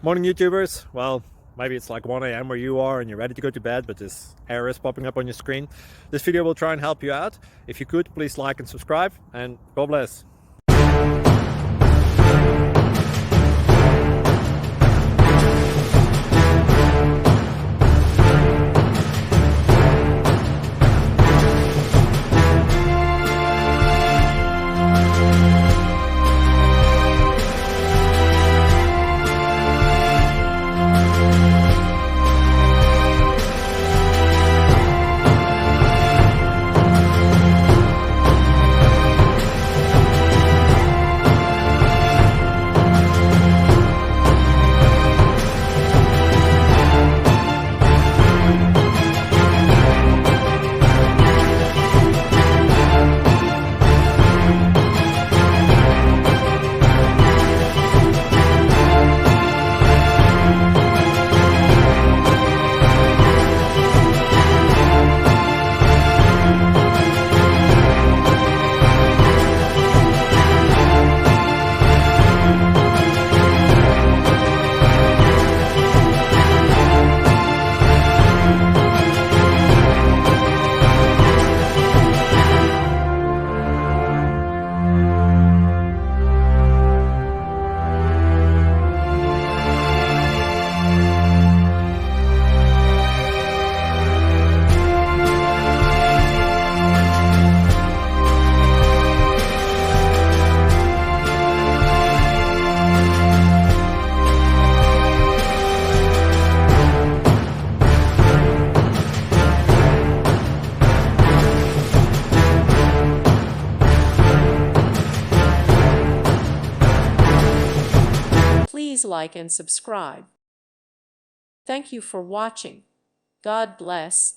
Morning YouTubers. Well, maybe it's like 1 a.m. where you are and you're ready to go to bed, but this error is popping up on your screen. This video will try and help you out. If you could, please like and subscribe, and God bless. Please like and subscribe. Thank you for watching. God bless.